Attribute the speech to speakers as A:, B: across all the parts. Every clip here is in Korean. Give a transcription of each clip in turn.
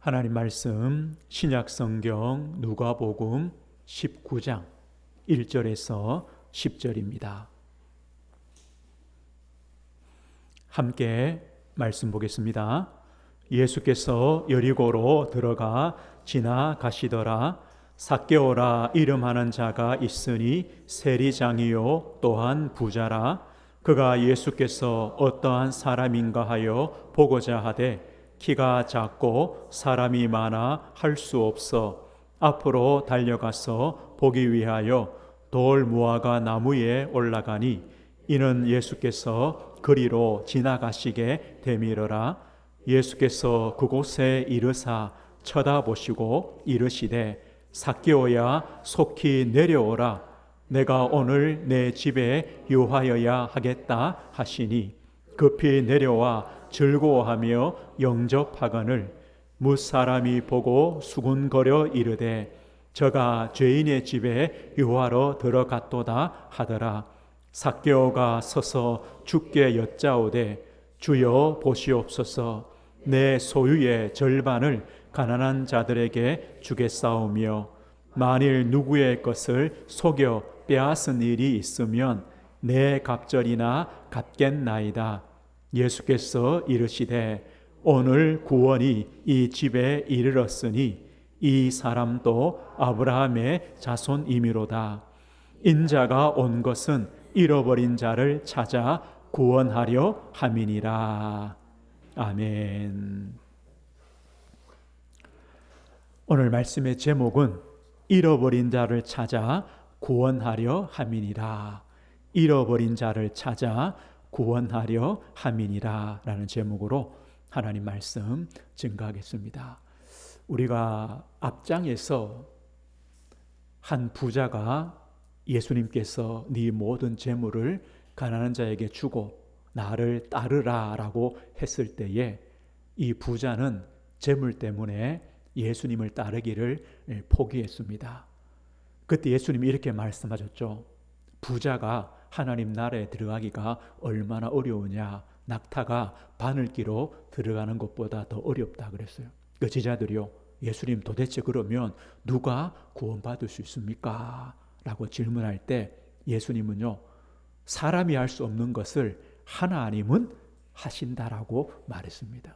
A: 하나님 말씀 신약성경 누가복음 19장 1절에서 10절입니다. 함께 말씀 보겠습니다. 예수께서 여리고로 들어가 지나가시더라. 삭개오라 이름하는 자가 있으니 세리장이요 또한 부자라. 그가 예수께서 어떠한 사람인가 하여 보고자 하되 키가 작고 사람이 많아 할 수 없어 앞으로 달려가서 보기 위하여 돌 무화과 나무에 올라가니 이는 예수께서 그리로 지나가시게 되밀어라. 예수께서 그곳에 이르사 쳐다보시고 이르시되 삭개오야 속히 내려오라. 내가 오늘 내 집에 유하여야 하겠다 하시니 급히 내려와 즐거워하며 영접하거늘 무사람이 보고 수군거려 이르되 저가 죄인의 집에 유하러 들어갔도다 하더라. 삭개오가 서서 주께 여짜오되 주여 보시옵소서. 내 소유의 절반을 가난한 자들에게 주겠사오며 만일 누구의 것을 속여 빼앗은 일이 있으면 내 갑절이나 갚겠나이다. 예수께서 이르시되 오늘 구원이 이 집에 이르렀으니 이 사람도 아브라함의 자손이미로다. 인자가 온 것은 잃어버린 자를 찾아 구원하려 함이니라. 아멘. 오늘 말씀의 제목은 잃어버린 자를 찾아 구원하려 함이니라. 잃어버린 자를 찾아 구원하려 함이니라 라는 제목으로 하나님 말씀 증거하겠습니다. 우리가 앞장에서 한 부자가 예수님께서 네 모든 재물을 가난한 자에게 주고 나를 따르라 라고 했을 때에 이 부자는 재물 때문에 예수님을 따르기를 포기했습니다. 그때 예수님이 이렇게 말씀하셨죠. 부자가 하나님 나라에 들어가기가 얼마나 어려우냐. 낙타가 바늘기로 들어가는 것보다 더 어렵다 그랬어요. 그 제자들이요, 예수님 도대체 그러면 누가 구원받을 수 있습니까? 라고 질문할 때 예수님은요, 사람이 할 수 없는 것을 하나님은 하신다라고 말했습니다.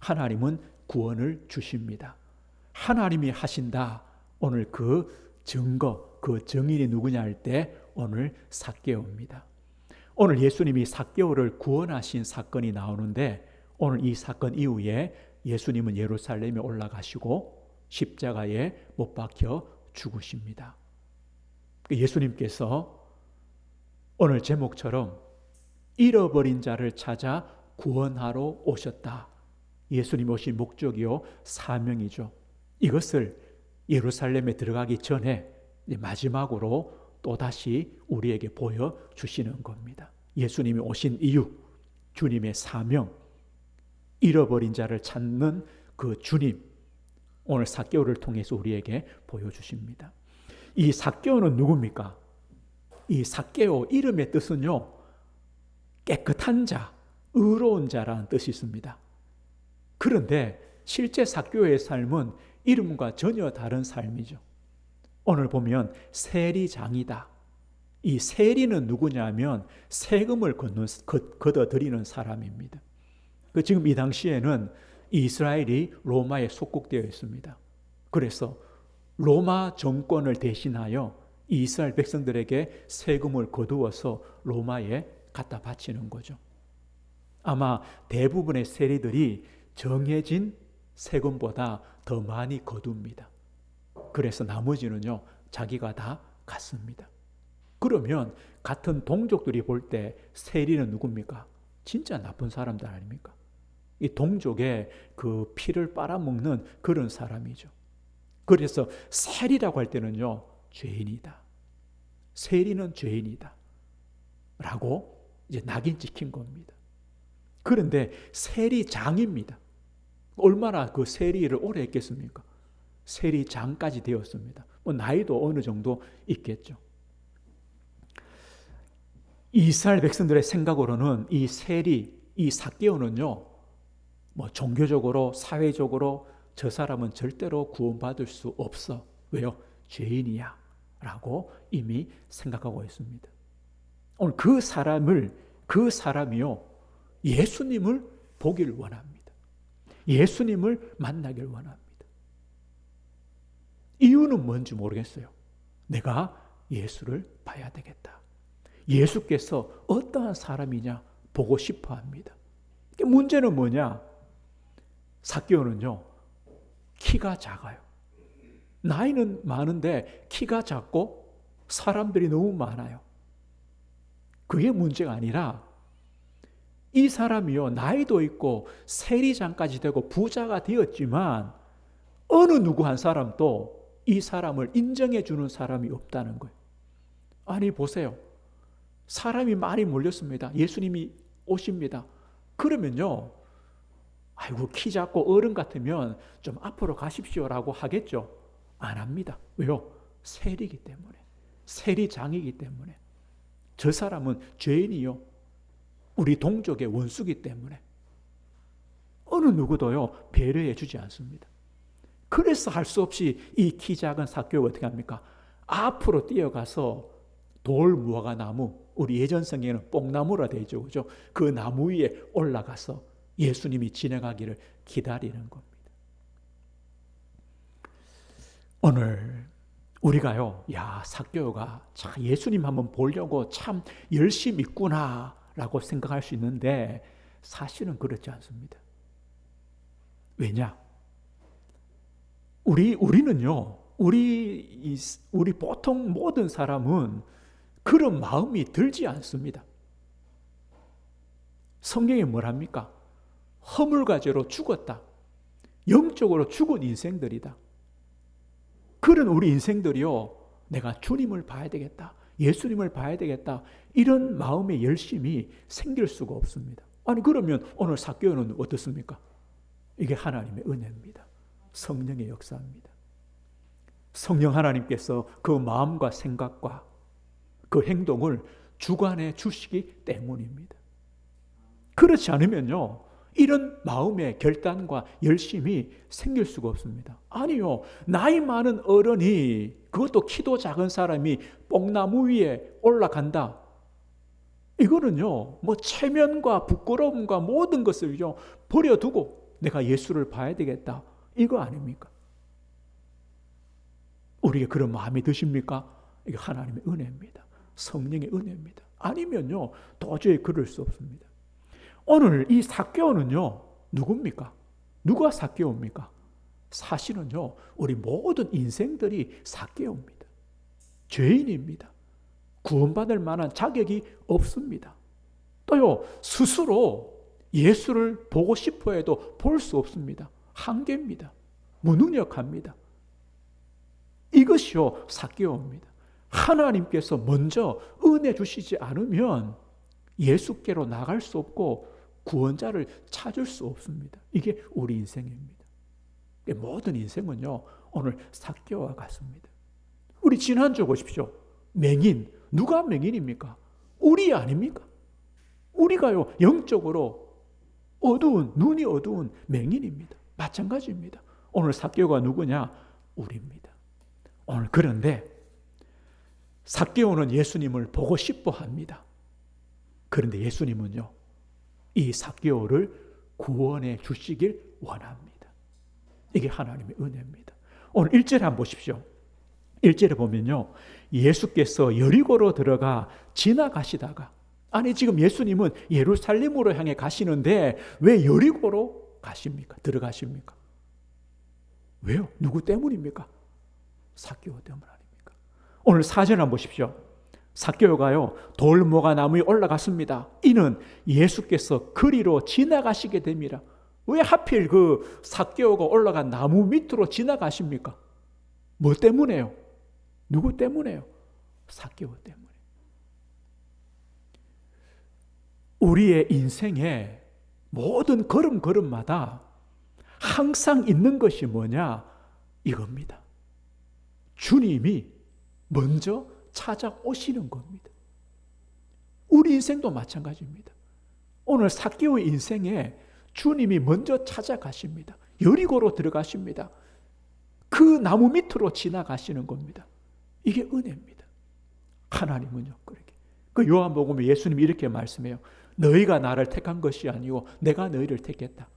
A: 하나님은 구원을 주십니다. 하나님이 하신다. 오늘 그 증거, 그 증인이 누구냐 할 때 오늘 삭개오입니다. 오늘 예수님이 삭개오를 구원하신 사건이 나오는데 오늘 이 사건 이후에 예수님은 예루살렘에 올라가시고 십자가에 못 박혀 죽으십니다. 예수님께서 오늘 제목처럼 잃어버린 자를 찾아 구원하러 오셨다. 예수님 오신 목적이요, 사명이죠. 이것을 예루살렘에 들어가기 전에 마지막으로 또다시 우리에게 보여주시는 겁니다. 예수님이 오신 이유, 주님의 사명, 잃어버린 자를 찾는 그 주님, 오늘 삭개오를 통해서 우리에게 보여주십니다. 이 삭개오는 누굽니까? 이 삭개오 이름의 뜻은요, 깨끗한 자, 의로운 자라는 뜻이 있습니다. 그런데 실제 삭개오의 삶은 이름과 전혀 다른 삶이죠. 오늘 보면 세리장이다. 이 세리는 누구냐면 세금을 걷어들이는 사람입니다. 지금 이 당시에는 이스라엘이 로마에 속국되어 있습니다. 그래서 로마 정권을 대신하여 이스라엘 백성들에게 세금을 거두어서 로마에 갖다 바치는 거죠. 아마 대부분의 세리들이 정해진 세금보다 더 많이 거둡니다. 그래서 나머지는요, 자기가 다 갖습니다. 그러면 같은 동족들이 볼 때 세리는 누굽니까? 진짜 나쁜 사람들 아닙니까? 이 동족의 그 피를 빨아먹는 그런 사람이죠. 그래서 세리라고 할 때는요, 죄인이다. 세리는 죄인이다. 라고 이제 낙인 찍힌 겁니다. 그런데 세리장입니다. 얼마나 그 세리를 오래 했겠습니까? 세리장까지 되었습니다. 나이도 어느 정도 있겠죠. 이스라엘 백성들의 생각으로는 이 세리, 이 삭개오는요, 종교적으로, 사회적으로 저 사람은 절대로 구원받을 수 없어. 왜요? 죄인이야 라고 이미 생각하고 있습니다. 오늘 그 사람이요, 예수님을 보길 원합니다. 예수님을 만나길 원합니다. 이유는 뭔지 모르겠어요. 내가 예수를 봐야 되겠다. 예수께서 어떠한 사람이냐 보고 싶어 합니다. 문제는 뭐냐? 삭개오는요, 키가 작아요. 나이는 많은데 키가 작고 사람들이 너무 많아요. 그게 문제가 아니라 이 사람이요, 나이도 있고 세리장까지 되고 부자가 되었지만 어느 누구 한 사람도 이 사람을 인정해 주는 사람이 없다는 거예요. 아니 보세요. 사람이 많이 몰렸습니다. 예수님이 오십니다. 그러면요, 아이고 키 작고 어른 같으면 좀 앞으로 가십시오라고 하겠죠? 안 합니다. 왜요? 세리이기 때문에. 세리장이기 때문에. 저 사람은 죄인이요, 우리 동족의 원수기 때문에 어느 누구도요 배려해 주지 않습니다. 그래서 할 수 없이 이 키 작은 삭개오가 어떻게 합니까? 앞으로 뛰어가서 돌무화과 나무, 우리 예전 성경에는 뽕나무라 되어 있죠, 그죠? 그 나무 위에 올라가서 예수님이 지나가기를 기다리는 겁니다. 오늘 우리가요, 야, 삭개오가 참 예수님 한번 보려고 참 열심히 있구나라고 생각할 수 있는데 사실은 그렇지 않습니다. 왜냐? 우리는요, 우리 보통 모든 사람은 그런 마음이 들지 않습니다. 성경이 뭐랍니까? 허물과죄로 죽었다. 영적으로 죽은 인생들이다. 그런 우리 인생들이요, 내가 주님을 봐야 되겠다, 예수님을 봐야 되겠다, 이런 마음의 열심이 생길 수가 없습니다. 아니 그러면 오늘 삭개오는 어떻습니까? 이게 하나님의 은혜입니다. 성령의 역사입니다. 성령 하나님께서 그 마음과 생각과 그 행동을 주관해 주시기 때문입니다. 그렇지 않으면요, 이런 마음의 결단과 열심이 생길 수가 없습니다. 아니요, 나이 많은 어른이, 그것도 키도 작은 사람이 뽕나무 위에 올라간다. 이거는요, 뭐 체면과 부끄러움과 모든 것을요 버려두고 내가 예수를 봐야 되겠다, 이거 아닙니까? 우리에게 그런 마음이 드십니까? 이게 하나님의 은혜입니다. 성령의 은혜입니다. 아니면요, 도저히 그럴 수 없습니다. 오늘 이 삭개오는요, 누굽니까? 누가 삭개오입니까? 사실은요, 우리 모든 인생들이 삭개오입니다. 죄인입니다. 구원받을 만한 자격이 없습니다. 또요, 스스로 예수를 보고 싶어 해도 볼 수 없습니다. 한계입니다. 무능력합니다. 이것이요, 삭개오입니다. 하나님께서 먼저 은혜 주시지 않으면 예수께로 나갈 수 없고 구원자를 찾을 수 없습니다. 이게 우리 인생입니다. 모든 인생은요, 오늘 삭개오와 같습니다. 우리 지난주 보십시오. 맹인, 누가 맹인입니까? 우리 아닙니까? 우리가요, 영적으로 어두운, 눈이 어두운 맹인입니다. 마찬가지입니다. 오늘 삭개오가 누구냐? 우리입니다. 오늘 그런데 삭개오는 예수님을 보고 싶어 합니다. 그런데 예수님은요, 이 삭개오를 구원해 주시길 원합니다. 이게 하나님의 은혜입니다. 오늘 1절에 한번 보십시오. 1절에 보면요, 예수께서 여리고로 들어가 지나가시다가, 아니 지금 예수님은 예루살렘으로 향해 가시는데 왜 여리고로 가십니까? 들어가십니까? 왜요? 누구 때문입니까? 삭개오 때문 아닙니까? 오늘 4절 한번 보십시오. 삭개오가요, 돌무화과 나무에 올라갔습니다. 이는 예수께서 그리로 지나가시게 됩니다. 왜 하필 그 삭개오가 올라간 나무 밑으로 지나가십니까? 뭐 때문에요? 누구 때문에요? 삭개오 때문에. 우리의 인생의 모든 걸음걸음마다 항상 있는 것이 뭐냐? 이겁니다. 주님이 먼저 찾아오시는 겁니다. 우리 인생도 마찬가지입니다. 오늘 삭개오의 인생에 주님이 먼저 찾아가십니다. 여리고로 들어가십니다. 그 나무 밑으로 지나가시는 겁니다. 이게 은혜입니다. 하나님은요, 그렇게. 그 요한복음에 예수님이 이렇게 말씀해요. 너희가 나를 택한 것이 아니고 내가 너희를 택했다.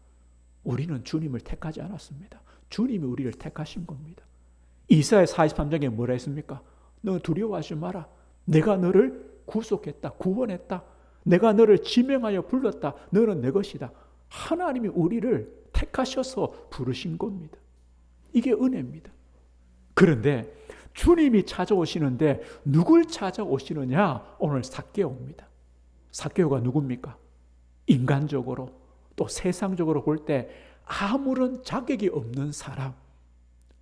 A: 우리는 주님을 택하지 않았습니다. 주님이 우리를 택하신 겁니다. 이사야 43장에 뭐라 했습니까? 너 두려워하지 마라. 내가 너를 구속했다. 구원했다. 내가 너를 지명하여 불렀다. 너는 내 것이다. 하나님이 우리를 택하셔서 부르신 겁니다. 이게 은혜입니다. 그런데 주님이 찾아오시는데 누굴 찾아오시느냐? 오늘 삭개오입니다. 삭개오가 누굽니까? 인간적으로 또 세상적으로 볼 때 아무런 자격이 없는 사람.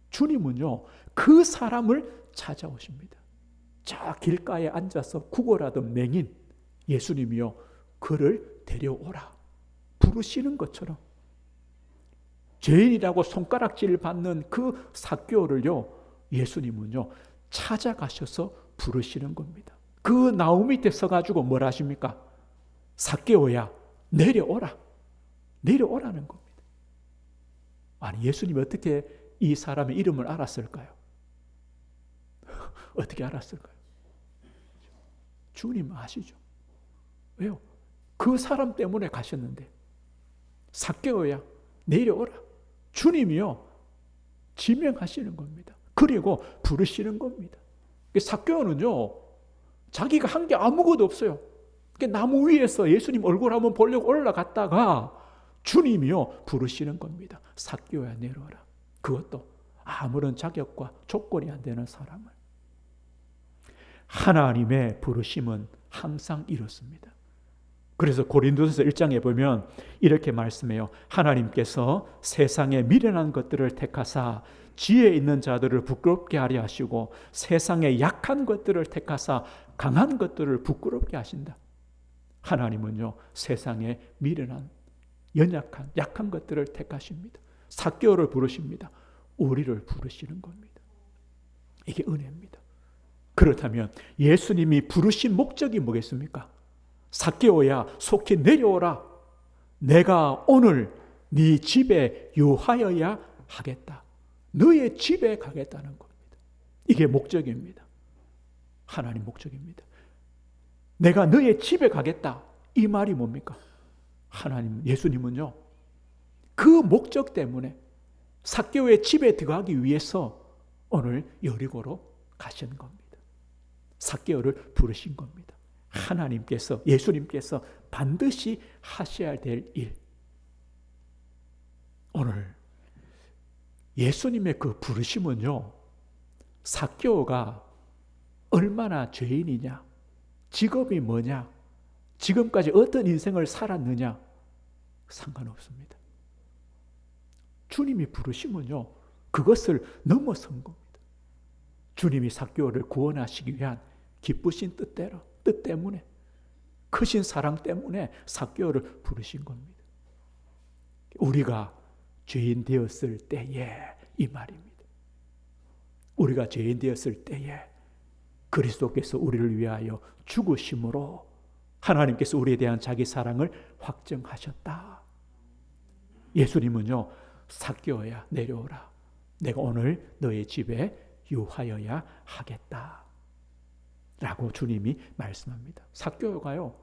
A: 주님은요, 그 사람을 찾아오십니다. 저 길가에 앉아서 구걸하던 맹인 예수님이요, 그를 데려오라 부르시는 것처럼 죄인이라고 손가락질 받는 그 삭개오를요, 예수님은요 찾아가셔서 부르시는 겁니다. 그 나무 밑에 서가지고 뭘 하십니까? 삭개오야, 내려오라. 내려오라는 겁니다. 아니, 예수님이 어떻게 이 사람의 이름을 알았을까요? 어떻게 알았을까요? 주님 아시죠? 왜요? 그 사람 때문에 가셨는데, 삭개오야, 내려오라. 주님이요 지명하시는 겁니다. 그리고 부르시는 겁니다. 삭개오는요 자기가 한 게 아무것도 없어요. 나무 위에서 예수님 얼굴 한번 보려고 올라갔다가 주님이요 부르시는 겁니다. 삭개오야, 내려오라. 그것도 아무런 자격과 조건이 안 되는 사람을. 하나님의 부르심은 항상 이렇습니다. 그래서 고린도전서 1장에 보면 이렇게 말씀해요. 하나님께서 세상에 미련한 것들을 택하사 지혜 있는 자들을 부끄럽게 하려 하시고 세상에 약한 것들을 택하사 강한 것들을 부끄럽게 하신다. 하나님은요 세상에 미련한, 연약한, 약한 것들을 택하십니다. 삭개오를 부르십니다. 우리를 부르시는 겁니다. 이게 은혜입니다. 그렇다면 예수님이 부르신 목적이 뭐겠습니까? 삭개오야, 속히 내려오라. 내가 오늘 네 집에 유하여야 하겠다. 너의 집에 가겠다는 겁니다. 이게 목적입니다. 하나님 목적입니다. 내가 너의 집에 가겠다. 이 말이 뭡니까? 하나님, 예수님은요 그 목적 때문에 삭개오의 집에 들어가기 위해서 오늘 여리고로 가신 겁니다. 삭개오를 부르신 겁니다. 하나님께서, 예수님께서 반드시 하셔야 될 일. 오늘 예수님의 그 부르심은요 삭개오가 얼마나 죄인이냐, 직업이 뭐냐, 지금까지 어떤 인생을 살았느냐 상관없습니다. 주님이 부르심은요 그것을 넘어선 겁니다. 주님이 삭개오를 구원하시기 위한 기쁘신 뜻 때문에, 크신 사랑 때문에 삭개오를 부르신 겁니다. 우리가 죄인 되었을 때에, 이 말입니다. 우리가 죄인 되었을 때에 그리스도께서 우리를 위하여 죽으심으로 하나님께서 우리에 대한 자기 사랑을 확증하셨다. 예수님은요 삭개오야, 내려오라. 내가 오늘 너의 집에 유하여야 하겠다 라고 주님이 말씀합니다. 삭개오가요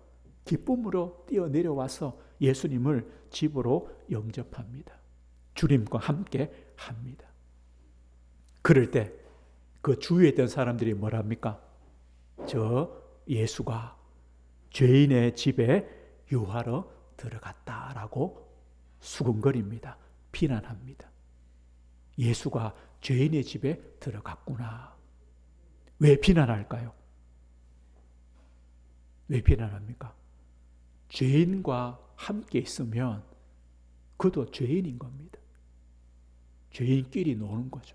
A: 기쁨으로 뛰어내려와서 예수님을 집으로 영접합니다. 주님과 함께 합니다. 그럴 때 그 주위에 있던 사람들이 뭐랍니까? 저 예수가 죄인의 집에 유하러 들어갔다라고 수군거립니다. 비난합니다. 예수가 죄인의 집에 들어갔구나. 왜 비난할까요? 왜 비난합니까? 죄인과 함께 있으면 그도 죄인인 겁니다. 죄인끼리 노는 거죠.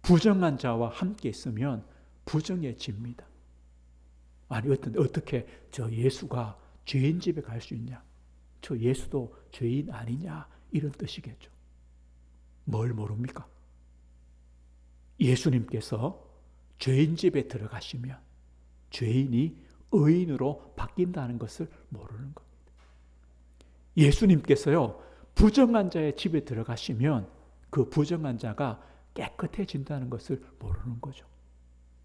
A: 부정한 자와 함께 있으면 부정해집니다. 아니, 어떻게 저 예수가 죄인 집에 갈 수 있냐? 저 예수도 죄인 아니냐? 이런 뜻이겠죠. 뭘 모릅니까? 예수님께서 죄인 집에 들어가시면 죄인이 의인으로 바뀐다는 것을 모르는 겁니다. 예수님께서요 부정한 자의 집에 들어가시면 그 부정한 자가 깨끗해진다는 것을 모르는 거죠.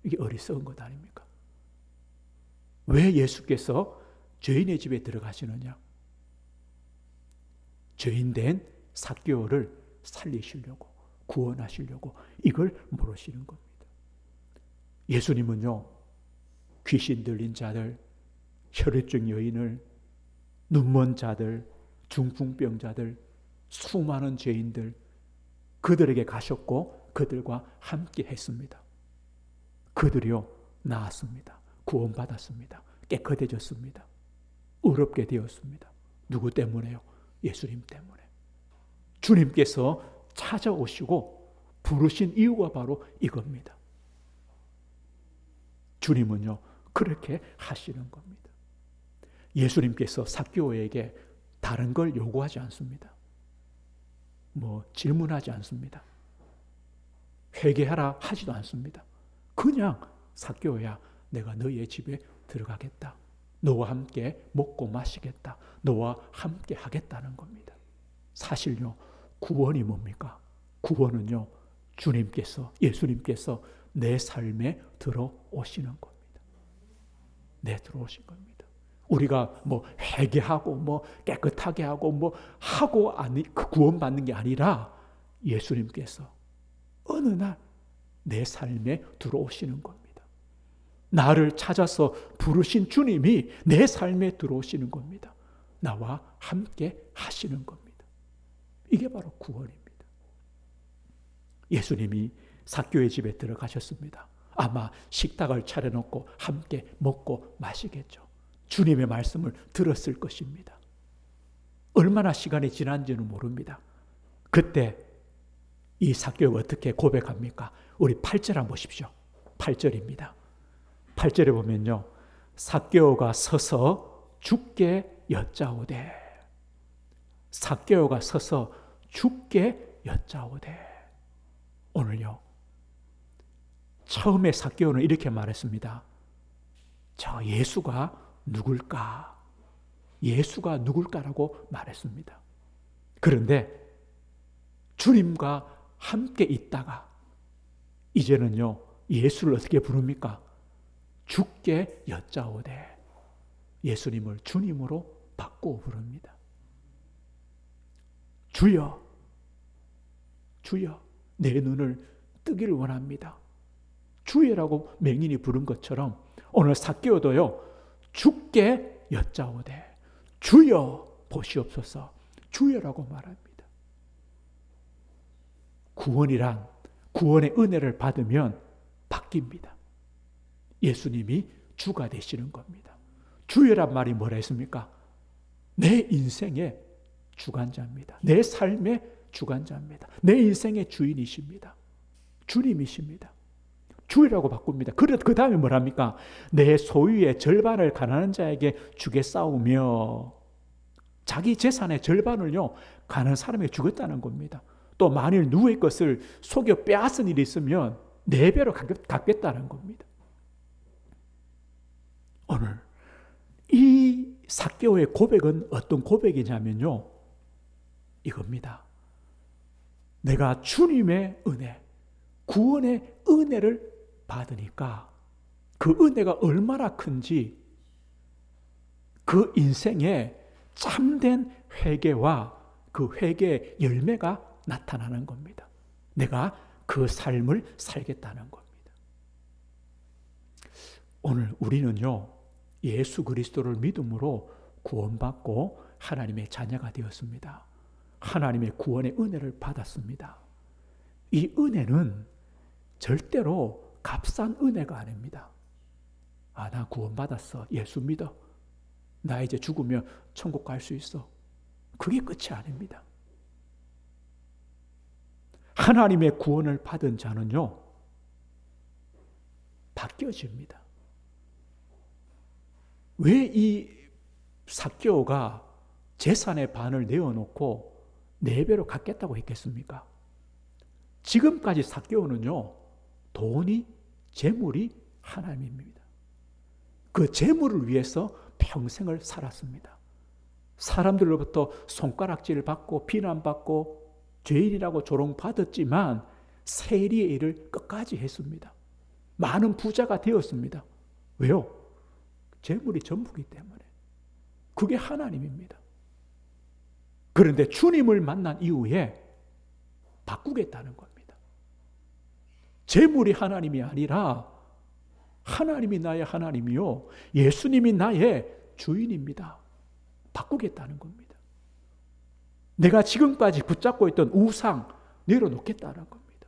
A: 이게 어리석은 것 아닙니까? 왜 예수께서 죄인의 집에 들어가시느냐? 죄인된 삭개오를 살리시려고, 구원하시려고 이걸 모르시는 겁니다. 예수님은요, 귀신 들린 자들, 혈액증 여인을, 눈먼 자들, 중풍병자들, 수많은 죄인들, 그들에게 가셨고 그들과 함께 했습니다. 그들이요 나았습니다. 구원받았습니다. 깨끗해졌습니다. 의롭게 되었습니다. 누구 때문에요? 예수님 때문에. 주님께서 찾아오시고 부르신 이유가 바로 이겁니다. 주님은요 그렇게 하시는 겁니다. 예수님께서 삭개오에게 다른 걸 요구하지 않습니다. 질문하지 않습니다. 회개하라 하지도 않습니다. 그냥 삭개오야, 내가 너의 집에 들어가겠다. 너와 함께 먹고 마시겠다. 너와 함께 하겠다는 겁니다. 사실요, 구원이 뭡니까? 구원은요, 주님께서, 예수님께서 내 삶에 들어오시는 겁니다. 들어오신 겁니다. 우리가 회개하고 깨끗하게 하고 그 구원받는 게 아니라 예수님께서 어느 날 내 삶에 들어오시는 겁니다. 나를 찾아서 부르신 주님이 내 삶에 들어오시는 겁니다. 나와 함께 하시는 겁니다. 이게 바로 구원입니다. 예수님이 삭개오의 집에 들어가셨습니다. 아마 식탁을 차려놓고 함께 먹고 마시겠죠. 주님의 말씀을 들었을 것입니다. 얼마나 시간이 지난지는 모릅니다. 그때 이 삭개오가 어떻게 고백합니까? 우리 8절 한번 보십시오. 8절입니다. 8절에 보면요, 삭개오가 서서 주께 여짜오되, 삭개오가 서서 주께 여짜오되. 오늘요, 처음에 삭개오는 이렇게 말했습니다. 저 예수가 누굴까? 예수가 누굴까라고 말했습니다. 그런데 주님과 함께 있다가 이제는요, 예수를 어떻게 부릅니까? 주께 여짜오되. 예수님을 주님으로 바꾸어 부릅니다. 주여, 주여, 내 눈을 뜨기를 원합니다. 주여라고 맹인이 부른 것처럼 오늘 삭개오도요, 주께 여짜오되, 주여 보시옵소서, 주여라고 말합니다. 구원이란, 구원의 은혜를 받으면 바뀝니다. 예수님이 주가 되시는 겁니다. 주여란 말이 뭐라 했습니까? 내 인생의 주관자입니다. 내 삶의 주관자입니다. 내 인생의 주인이십니다. 주님이십니다. 주이라고 바꿉니다. 그 다음에 뭐랍니까? 내 소유의 절반을 가난한 자에게 주겠사오며, 자기 재산의 절반을요, 가난한 사람에게 주겠다는 겁니다. 또 만일 누구의 것을 속여 빼앗은 일이 있으면 4배로 갚겠다는 겁니다. 오늘 이 삭개오의 고백은 어떤 고백이냐면요, 이겁니다. 내가 주님의 은혜, 구원의 은혜를 받으니까 그 은혜가 얼마나 큰지, 그 인생에 참된 회개와 그 회개의 열매가 나타나는 겁니다. 내가 그 삶을 살겠다는 겁니다. 오늘 우리는요, 예수 그리스도를 믿음으로 구원받고 하나님의 자녀가 되었습니다. 하나님의 구원의 은혜를 받았습니다. 이 은혜는 절대로 값싼 은혜가 아닙니다. 나 구원받았어. 예수 믿어. 나 이제 죽으면 천국 갈 수 있어. 그게 끝이 아닙니다. 하나님의 구원을 받은 자는요, 바뀌어집니다. 왜 이 삭개오가 재산의 반을 내어놓고 4배로 갚겠다고 했겠습니까? 지금까지 삭개오는요, 돈이, 재물이 하나님입니다. 그 재물을 위해서 평생을 살았습니다. 사람들로부터 손가락질 받고 비난받고 죄인이라고 조롱받았지만 세리의 일을 끝까지 했습니다. 많은 부자가 되었습니다. 왜요? 재물이 전부기 때문에. 그게 하나님입니다. 그런데 주님을 만난 이후에 바꾸겠다는 겁니다. 재물이 하나님이 아니라 하나님이 나의 하나님이요, 예수님이 나의 주인입니다. 바꾸겠다는 겁니다. 내가 지금까지 붙잡고 있던 우상 내려놓겠다는 겁니다.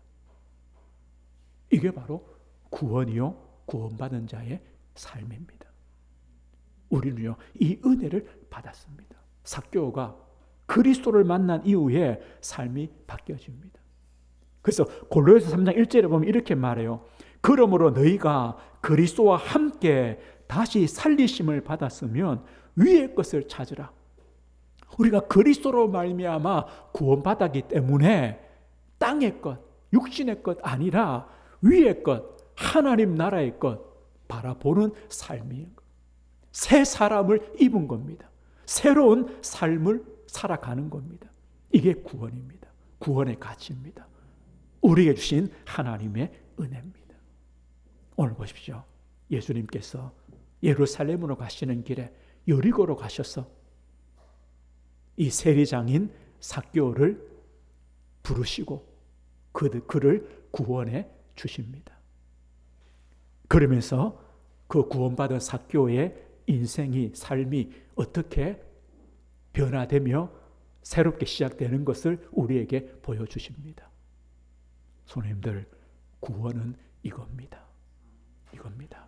A: 이게 바로 구원이요, 구원받은 자의 삶입니다. 우리는요, 이 은혜를 받았습니다. 삭개오가 그리스도를 만난 이후에 삶이 바뀌어집니다. 그래서 골로새서 3장 1절에 보면 이렇게 말해요. 그러므로 너희가 그리스도와 함께 다시 살리심을 받았으면 위의 것을 찾으라. 우리가 그리스도로 말미암아 구원받았기 때문에 땅의 것, 육신의 것 아니라 위의 것, 하나님 나라의 것 바라보는 삶이에요. 새 사람을 입은 겁니다. 새로운 삶을 살아가는 겁니다. 이게 구원입니다. 구원의 가치입니다. 우리에게 주신 하나님의 은혜입니다. 오늘 보십시오. 예수님께서 예루살렘으로 가시는 길에 여리고로 가셔서 이 세리장인 삭개오를 부르시고 그를 구원해 주십니다. 그러면서 그 구원받은 삭개오의 인생이, 삶이 어떻게 변화되며 새롭게 시작되는 것을 우리에게 보여주십니다. 손님들, 구원은 이겁니다. 이겁니다.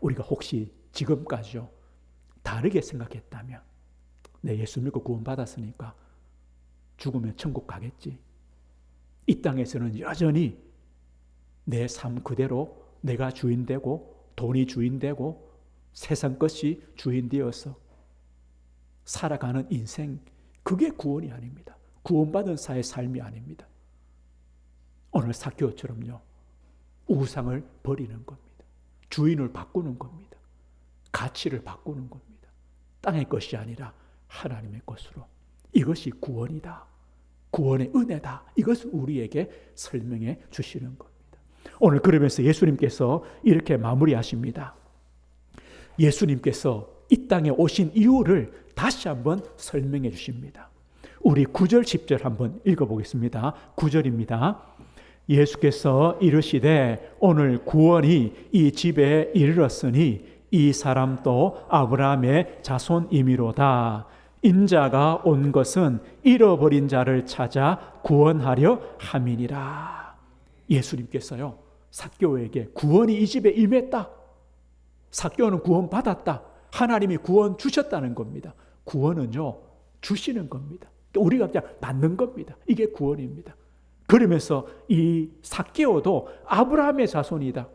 A: 우리가 혹시 지금까지요, 다르게 생각했다면, 내 예수 믿고 구원받았으니까 죽으면 천국 가겠지. 이 땅에서는 여전히 내 삶 그대로 내가 주인되고 돈이 주인되고 세상 것이 주인되어서 살아가는 인생, 그게 구원이 아닙니다. 구원받은 자의 삶이 아닙니다. 오늘 삭개오처럼요, 우상을 버리는 겁니다. 주인을 바꾸는 겁니다. 가치를 바꾸는 겁니다. 땅의 것이 아니라 하나님의 것으로. 이것이 구원이다. 구원의 은혜다. 이것을 우리에게 설명해 주시는 겁니다. 오늘 그러면서 예수님께서 이렇게 마무리하십니다. 예수님께서 이 땅에 오신 이유를 다시 한번 설명해 주십니다. 우리 9절 10절 한번 읽어보겠습니다. 9절입니다. 예수께서 이르시되 오늘 구원이 이 집에 이르렀으니 이 사람도 아브라함의 자손이미로다. 인자가 온 것은 잃어버린 자를 찾아 구원하려 함이니라. 예수님께서요, 삭개오에게 구원이 이 집에 임했다. 삭개오는 구원받았다. 하나님이 구원 주셨다는 겁니다. 구원은요, 주시는 겁니다. 우리가 그냥 받는 겁니다. 이게 구원입니다. 그러면서 이 삭개오도 아브라함의 자손이다.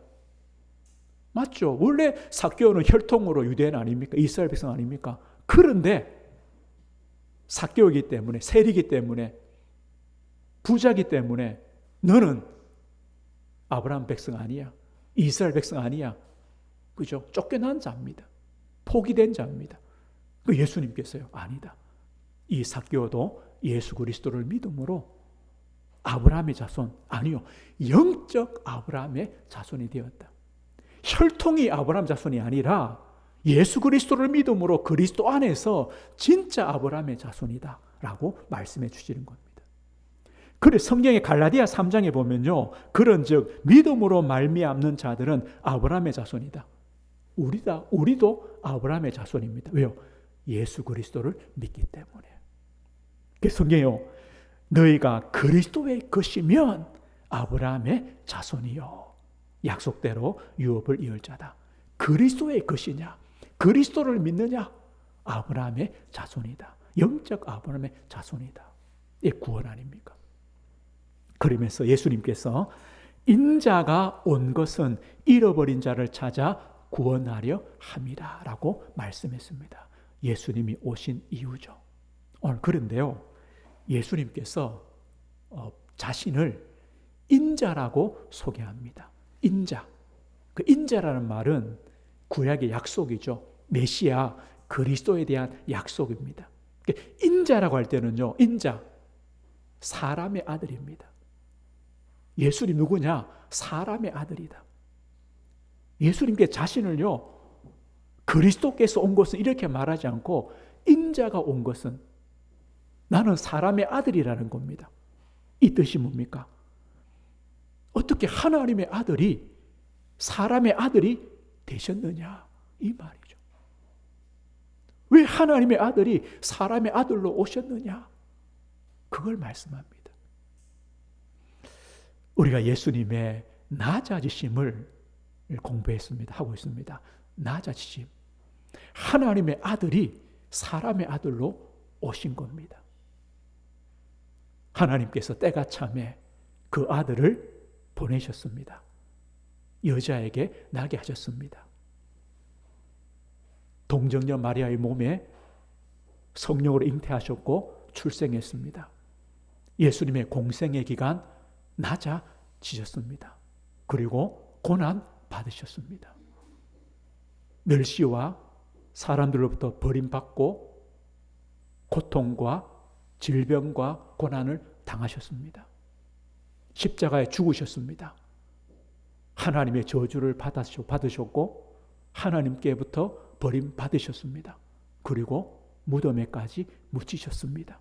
A: 맞죠? 원래 삭개오는 혈통으로 유대인 아닙니까? 이스라엘 백성 아닙니까? 그런데 삭개오이기 때문에, 세리이기 때문에, 부자이기 때문에 너는 아브라함 백성 아니야. 이스라엘 백성 아니야. 그죠? 쫓겨난 자입니다. 포기된 자입니다. 그 예수님께서요, 아니다. 이 삭개오도 예수 그리스도를 믿음으로 아브라함의 자손, 아니요, 영적 아브라함의 자손이 되었다. 혈통이 아브라함 자손이 아니라 예수 그리스도를 믿음으로 그리스도 안에서 진짜 아브라함의 자손이다 라고 말씀해 주시는 겁니다. 그래 성경의 갈라디아 3장에 보면요, 그런즉 믿음으로 말미암는 자들은 아브라함의 자손이다. 우리도 아브라함의 자손입니다. 왜요? 예수 그리스도를 믿기 때문에. 성경이요, 너희가 그리스도의 것이면 아브라함의 자손이요, 약속대로 유업을 이을 자다. 그리스도의 것이냐, 그리스도를 믿느냐, 아브라함의 자손이다. 영적 아브라함의 자손이다. 이 구원 아닙니까? 그러면서 예수님께서 인자가 온 것은 잃어버린 자를 찾아 구원하려 함이라 라고 말씀했습니다. 예수님이 오신 이유죠. 오늘 그런데요, 예수님께서 자신을 인자라고 소개합니다. 인자. 그 인자라는 말은 구약의 약속이죠. 메시아, 그리스도에 대한 약속입니다. 인자라고 할 때는요, 인자, 사람의 아들입니다. 예수님 누구냐? 사람의 아들이다. 예수님께 자신을요, 그리스도께서 온 것은 이렇게 말하지 않고 인자가 온 것은 나는 사람의 아들이라는 겁니다. 이 뜻이 뭡니까? 어떻게 하나님의 아들이 사람의 아들이 되셨느냐? 이 말이죠. 왜 하나님의 아들이 사람의 아들로 오셨느냐? 그걸 말씀합니다. 우리가 예수님의 낮아지심을 공부했습니다. 하고 있습니다. 낮아지심. 하나님의 아들이 사람의 아들로 오신 겁니다. 하나님께서 때가 참에 그 아들을 보내셨습니다. 여자에게 나게 하셨습니다. 동정녀 마리아의 몸에 성령으로 잉태하셨고 출생했습니다. 예수님의 공생의 기간 낮아지셨습니다. 그리고 고난 받으셨습니다. 멸시와 사람들로부터 버림받고 고통과 질병과 고난을 당하셨습니다. 십자가에 죽으셨습니다. 하나님의 저주를 받으셨고 하나님께부터 버림받으셨습니다. 그리고 무덤에까지 묻히셨습니다.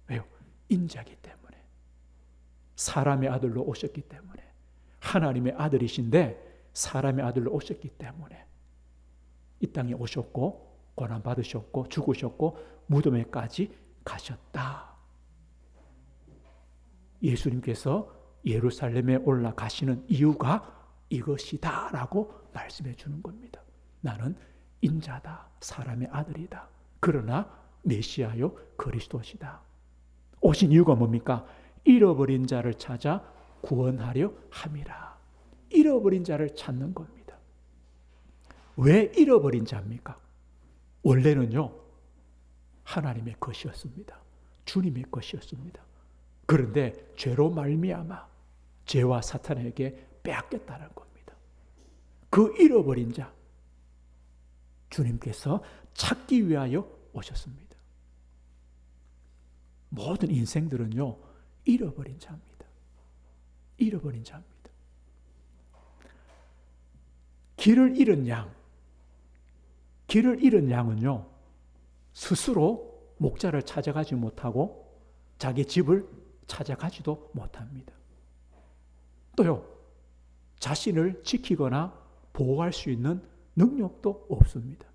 A: 왜요? 인자기 때문에. 사람의 아들로 오셨기 때문에. 하나님의 아들이신데 사람의 아들로 오셨기 때문에 이 땅에 오셨고 고난받으셨고 죽으셨고 무덤에까지 가셨다. 예수님께서 예루살렘에 올라가시는 이유가 이것이다 라고 말씀해 주는 겁니다. 나는 인자다. 사람의 아들이다. 그러나 메시아요 그리스도시다. 오신 이유가 뭡니까? 잃어버린 자를 찾아 구원하려 함이라. 잃어버린 자를 찾는 겁니다. 왜 잃어버린 자입니까? 원래는요, 하나님의 것이었습니다. 주님의 것이었습니다. 그런데 죄로 말미암아 죄와 사탄에게 빼앗겼다는 겁니다. 그 잃어버린 자, 주님께서 찾기 위하여 오셨습니다. 모든 인생들은요, 잃어버린 자입니다. 잃어버린 자입니다. 길을 잃은 양은요, 스스로 목자를 찾아가지 못하고 자기 집을 찾아가지도 못합니다. 또요, 자신을 지키거나 보호할 수 있는 능력도 없습니다.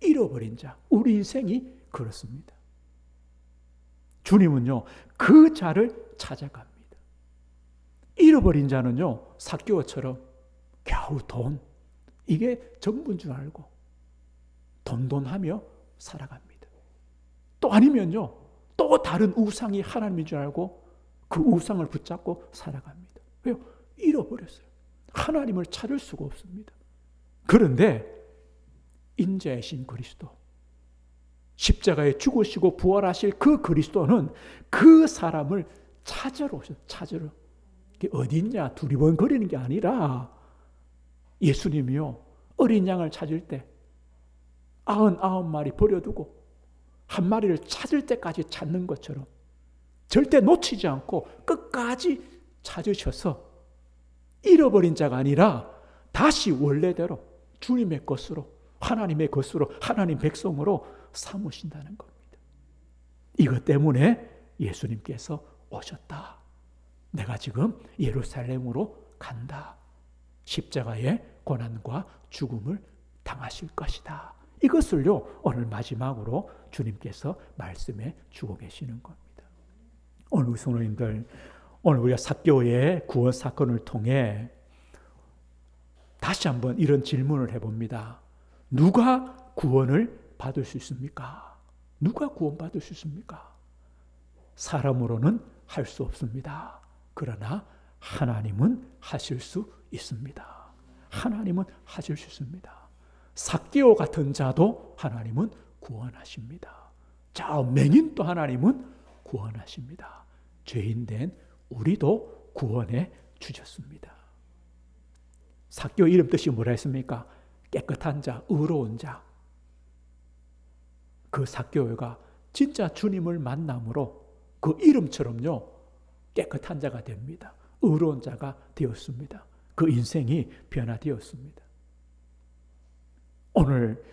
A: 잃어버린 자, 우리 인생이 그렇습니다. 주님은요, 그 자를 찾아갑니다. 잃어버린 자는요, 삭개오처럼 겨우 돈, 이게 전부인 줄 알고 돈하며 살아갑니다. 또 아니면요, 또 다른 우상이 하나님인 줄 알고 그 우상을 붙잡고 살아갑니다. 왜요? 잃어버렸어요. 하나님을 찾을 수가 없습니다. 그런데 인자이신 그리스도, 십자가에 죽으시고 부활하실 그 그리스도는 그 사람을 찾으러 오셨어요. 찾으러. 이게 어디 있냐 두리번거리는 게 아니라 예수님이요, 어린 양을 찾을 때 99마리 버려두고 한 마리를 찾을 때까지 찾는 것처럼 절대 놓치지 않고 끝까지 찾으셔서 잃어버린 자가 아니라 다시 원래대로 주님의 것으로, 하나님의 것으로, 하나님 백성으로 삼으신다는 겁니다. 이것 때문에 예수님께서 오셨다. 내가 지금 예루살렘으로 간다. 십자가의 고난과 죽음을 당하실 것이다. 이것을요, 오늘 마지막으로 주님께서 말씀해 주고 계시는 겁니다. 오늘 우리 성도님들, 오늘 우리가 삭개오의 구원 사건을 통해 다시 한번 이런 질문을 해봅니다. 누가 구원을 받을 수 있습니까? 누가 구원받을 수 있습니까? 사람으로는 할 수 없습니다. 그러나 하나님은 하실 수 있습니다. 하나님은 하실 수 있습니다. 삭개오 같은 자도 하나님은 구원하십니다. 자, 맹인도 하나님은 구원하십니다. 죄인된 우리도 구원해 주셨습니다. 삭개오 이름 뜻이 뭐라 했습니까? 깨끗한 자, 의로운 자. 그 삭개오가 진짜 주님을 만남으로 그 이름처럼요, 깨끗한 자가 됩니다. 의로운 자가 되었습니다. 그 인생이 변화되었습니다. 오늘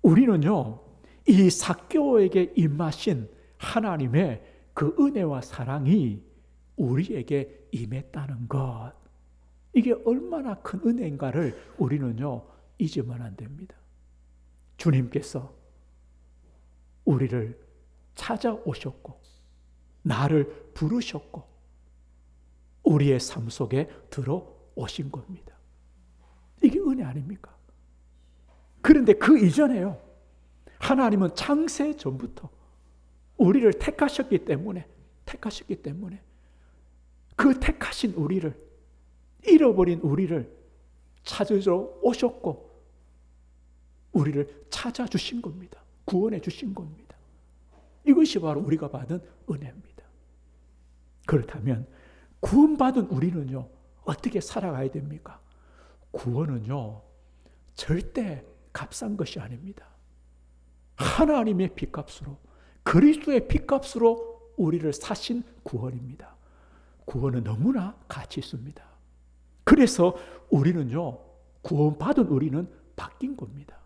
A: 우리는요, 이 삭개오에게 임하신 하나님의 그 은혜와 사랑이 우리에게 임했다는 것, 이게 얼마나 큰 은혜인가를 우리는요, 잊으면 안 됩니다. 주님께서 우리를 찾아오셨고 나를 부르셨고 우리의 삶 속에 들어오신 겁니다. 이게 은혜 아닙니까? 그런데 그 이전에요, 하나님은 창세 전부터 우리를 택하셨기 때문에 그 택하신 우리를, 잃어버린 우리를 찾으러 오셨고 우리를 찾아주신 겁니다. 구원해 주신 겁니다. 이것이 바로 우리가 받은 은혜입니다. 그렇다면 구원받은 우리는요, 어떻게 살아가야 됩니까? 구원은요, 절대 값싼 것이 아닙니다. 하나님의 핏값으로, 그리스도의 핏값으로 우리를 사신 구원입니다. 구원은 너무나 가치 있습니다. 그래서 우리는요, 구원받은 우리는 바뀐 겁니다.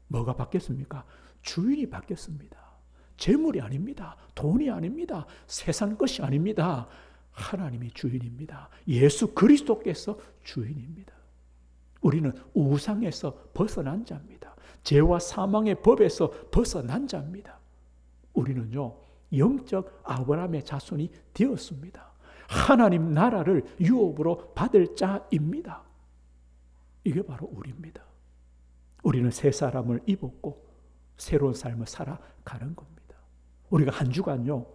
A: 뭐가 바뀌었습니까? 주인이 바뀌었습니다. 재물이 아닙니다. 돈이 아닙니다. 세상 것이 아닙니다. 하나님이 주인입니다. 예수 그리스도께서 주인입니다. 우리는 우상에서 벗어난 자입니다. 죄와 사망의 법에서 벗어난 자입니다. 우리는요, 영적 아브라함의 자손이 되었습니다. 하나님 나라를 유업으로 받을 자입니다. 이게 바로 우리입니다. 우리는 새 사람을 입었고 새로운 삶을 살아가는 겁니다. 우리가 한 주간요,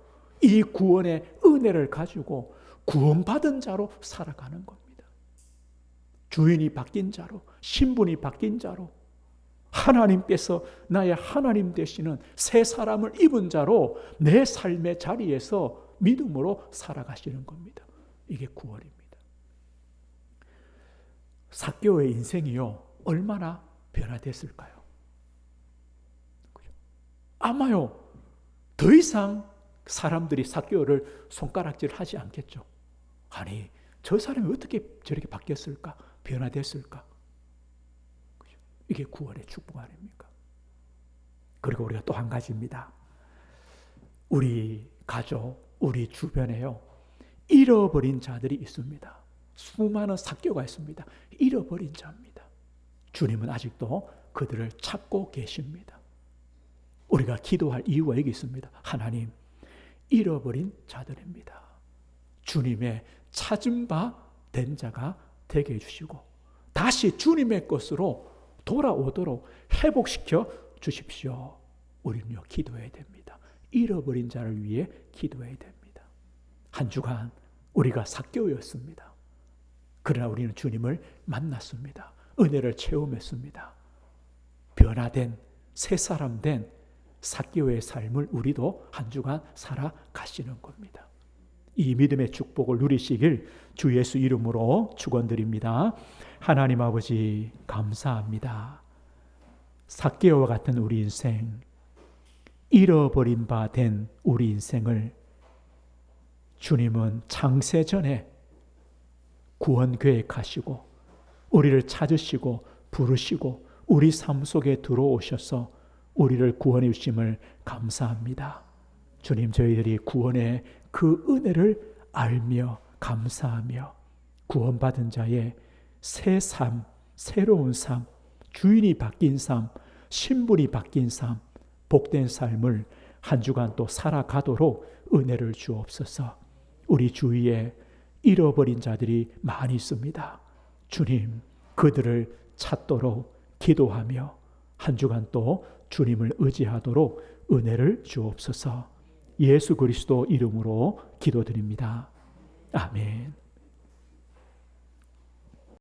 A: 이 구원의 은혜를 가지고 구원받은 자로 살아가는 겁니다. 주인이 바뀐 자로, 신분이 바뀐 자로, 하나님께서 나의 하나님 되시는 새 사람을 입은 자로 내 삶의 자리에서 믿음으로 살아가시는 겁니다. 이게 구원입니다. 삭개오의 인생이요, 얼마나 변화됐을까요? 아마요, 더 이상 사람들이 삭개오를 손가락질하지 않겠죠. 아니, 저 사람이 어떻게 저렇게 바뀌었을까? 변화됐을까? 이게 구원의 축복 아닙니까? 그리고 우리가 또 한 가지입니다. 우리 가족, 우리 주변에요, 잃어버린 자들이 있습니다. 수많은 삭개오가 있습니다. 잃어버린 자입니다. 주님은 아직도 그들을 찾고 계십니다. 우리가 기도할 이유가 여기 있습니다. 하나님, 잃어버린 자들입니다. 주님의 찾은 바 된 자가 되게 해주시고 다시 주님의 것으로 돌아오도록 회복시켜 주십시오. 우리는요, 기도해야 됩니다. 잃어버린 자를 위해 기도해야 됩니다. 한 주간 우리가 삭개오였습니다. 그러나 우리는 주님을 만났습니다. 은혜를 체험했습니다. 변화된 새 사람 된 삭개오의 삶을 우리도 한 주간 살아가시는 겁니다. 이 믿음의 축복을 누리시길 주 예수 이름으로 축원드립니다. 하나님 아버지, 감사합니다. 삭개오와 같은 우리 인생, 잃어버린 바 된 우리 인생을 주님은 창세 전에 구원 계획하시고 우리를 찾으시고 부르시고 우리 삶 속에 들어오셔서 우리를 구원해 주심을 감사합니다. 주님, 저희들이 구원의 그 은혜를 알며 감사하며 구원받은 자의 새 삶, 새로운 삶, 주인이 바뀐 삶, 신분이 바뀐 삶, 복된 삶을 한 주간 또 살아가도록 은혜를 주옵소서. 우리 주위에 잃어버린 자들이 많이 있습니다. 주님, 그들을 찾도록 기도하며 한 주간 또 주님을 의지하도록 은혜를 주옵소서. 예수 그리스도 이름으로 기도드립니다. 아멘.